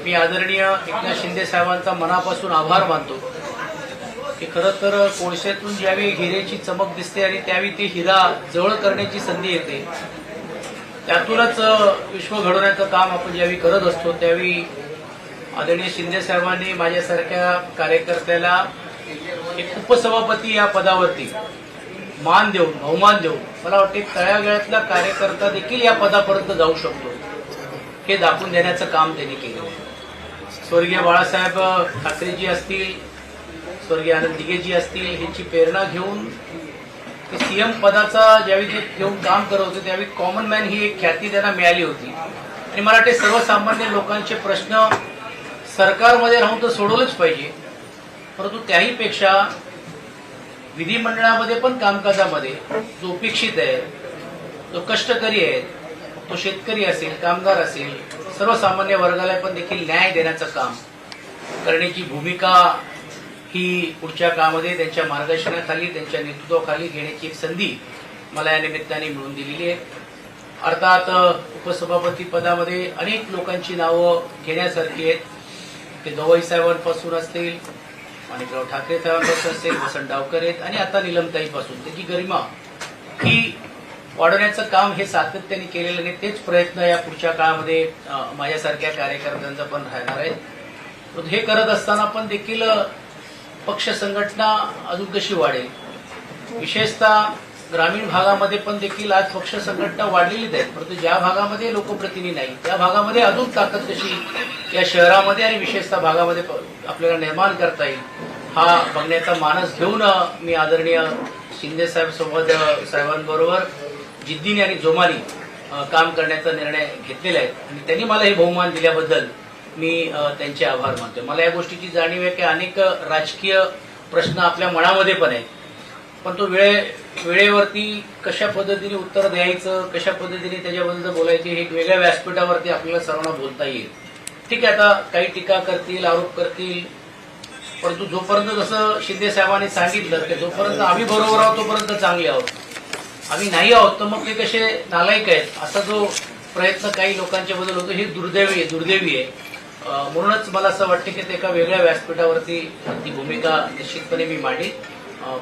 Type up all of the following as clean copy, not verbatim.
मी आदरणीय एकनाथ शिंदे साहेबांचा मनापासून आभार मानतो की खरं तर कोळशातून ज्यावेळी हिऱ्याची चमक दिसते आणि त्यावेळी ती हिरा जवळ करण्याची संधी येते, त्यातूनच विश्व घडवण्याचं काम आपण ज्यावेळी करत असतो त्यावेळी आदरणीय शिंदे साहेबांनी माझ्यासारख्या कार्यकर्त्याला एक उपसभापती या पदावरती मान देऊन, बहुमान देऊन, मला वाटते तळागाळातला कार्यकर्ता देखील या पदापर्यंत जाऊ शकतो हे दाखवून देण्याचं काम त्यांनी केलं. स्वर्गीय बाळासाहेब ठाकरेजी असतील, स्वर्गीय आनंद दिघेजी असतील, ह्यांची प्रेरणा घेऊन ते सीएम पदाचा ज्यावेळी ते घेऊन काम करत होते त्यावेळी कॉमन मॅन ही एक ख्याती त्यांना मिळाली होती. आणि मला वाटते सर्वसामान्य लोकांचे प्रश्न सरकारमध्ये राहून तर सोडवलंच पाहिजे, परंतु त्याहीपेक्षा विधिमंडळामध्ये पण कामकाजामध्ये जो अपेक्षित आहे, जो कष्टकरी आहे, तो शेतकरी असेल, कामगार असेल, सर्वसामान्य वर्गाला पण देखील न्याय देण्याचं काम करण्याची भूमिका ही पुढच्या काळामध्ये त्यांच्या मार्गदर्शनाखाली, त्यांच्या नेतृत्वाखाली घेण्याची एक संधी मला या निमित्ताने मिळून दिलेली आहे. अर्थात उपसभापती पदामध्ये अनेक लोकांची नावं घेण्यासारखी आहेत. ते गवई साहेबांपासून असतील, माणिकराव ठाकरे साहेबांपासून असेल, वसंत डावकर आहेत आणि आता निलमताईपासून त्याची गरिमा ही वाढवण्याचं काम हे सातत्याने केलेलं नाही. तेच प्रयत्न या पुढच्या काळामध्ये माझ्यासारख्या कार्यकर्त्यांचा पण राहणार आहे. हे करत असताना पण देखील पक्ष संघटना अजून कशी वाढेल, विशेषतः ग्रामीण भागामध्ये पण देखील आज पक्ष संघटना वाढलेलीच आहे, परंतु ज्या भागामध्ये लोकप्रतिनिधी नाही त्या भागामध्ये अजून ताकद कशी या शहरामध्ये आणि विशेषतः भागामध्ये आपल्याला निर्माण करता येईल हा बघण्याचा मानस घेऊन मी आदरणीय शिंदे साहेबांबरोबर जिद्दीने आणि जोमाने काम करण्याचा निर्णय घेतलेला आहे आणि त्यांनी मला हे बहुमान दिल्याबद्दल मी त्यांचे आभार मानतो. मला या गोष्टीची जाणीव आहे की अनेक राजकीय प्रश्न आपल्या मनामध्ये पण आहेत, पण तो वेळेवरती कशा पद्धतीने उत्तर द्यायचं, कशा पद्धतीने त्याच्याबद्दल बोलायचे हे एक वेगळ्या व्यासपीठावरती आपल्याला सर्वांना बोलता येईल. ठीक आहे, आता काही टीका करतील, आरोप करतील, परंतु जोपर्यंत जसं शिंदे साहेबांनी सांगितलं की जोपर्यंत आम्ही बरोबर आहोत तोपर्यंत चांगले आहोत, आम्ही नाही आहोत तर मग ते कसे नालायक आहेत असा जो प्रयत्न काही लोकांच्या बद्दल होतो हे दुर्दैवी आहे. म्हणूनच मला असं वाटतं की ते एका वेगळ्या व्यासपीठावरती ती भूमिका निश्चितपणे मी मांडली.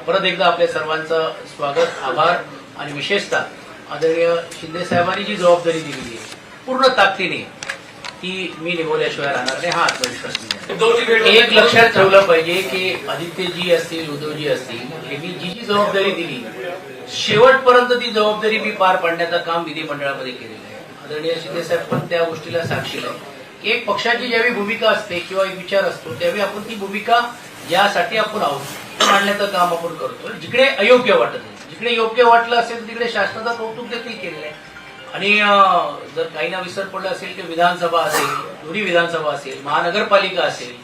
परत एकदा आपल्या सर्वांचं स्वागत, आभार आणि विशेषतः आदरणीय शिंदे साहेबांनी जी जबाबदारी दिलेली आहे पूर्ण ताकदीने ती मी निभवल्याशिवाय राहणार नाही हा आत्मविश्वास नाही. एक लक्षात ठेवलं पाहिजे की आदित्यजी असतील, उद्धवजी असतील, यांनी जी जी जबाबदारी दिली शेवटपर्यंत ती जबाबदारी मी पार पाडण्याचं काम विधिमंडळामध्ये केलेलं आहे. आदरणीय शिंदे साहेब पण त्या गोष्टीला साक्षीला आहे. एक पक्षाची ज्यावेळी भूमिका असते किंवा एक विचार असतो त्यावेळी आपण ती भूमिका ज्यासाठी आपण आहोत मांडण्याचं काम आपण करतो. जिकडे अयोग्य वाटत नाही, जिकडे योग्य वाटलं असेल तिकडे शासनाचं कौतुक देखील केलेलं आहे. आणि जर काहींना विसर पडलं असेल की विधानसभा असेल, दोन्ही विधानसभा असेल, महानगरपालिका असेल,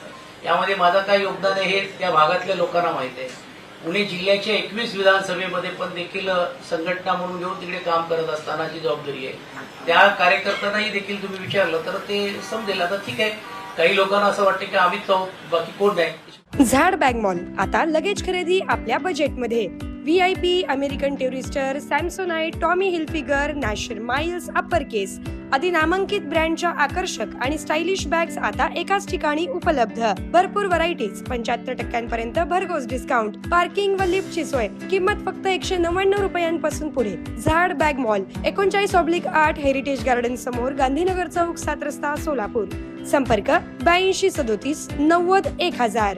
यामध्ये माझं काय योगदान आहे हे त्या भागातल्या लोकांना माहिती आहे. पुणे जिल्ह्याच्या 21 विधानसभेमध्ये पण देखील संघटना म्हणून घेऊन तिकडे काम करत असताना जी जबाबदारी आहे त्या कार्यकर्त्यांनाही देखील तुम्ही विचारलं तर ते समजेल. आता ठीक आहे, काही लोकांना असं वाटतं की आम्हीच आहोत, बाकी कोण नाही. झाड बॅग मॉल आता लगेच खरेदी आपल्या बजेटमध्ये. VIP, American Tourister, Samsonite, Tommy Hilfiger, National Miles, Upper Case आदी नामांकित ब्रँडच्या आकर्षक आणि स्टायलिश बॅग्स आता एकाच ठिकाणी उपलब्ध. भरपूर व्हरायटीज, 75% भरघोस डिस्काउंट, पार्किंग व लिफ्टची सोय. किंमत फक्त 199 रुपयांपासून पुढे. झाड बॅग मॉल 39/8 हेरिटेज गार्डन समोर, गांधीनगर चौक, 7 रस्ता, सोलापूर. संपर्क 82 37 90 1000.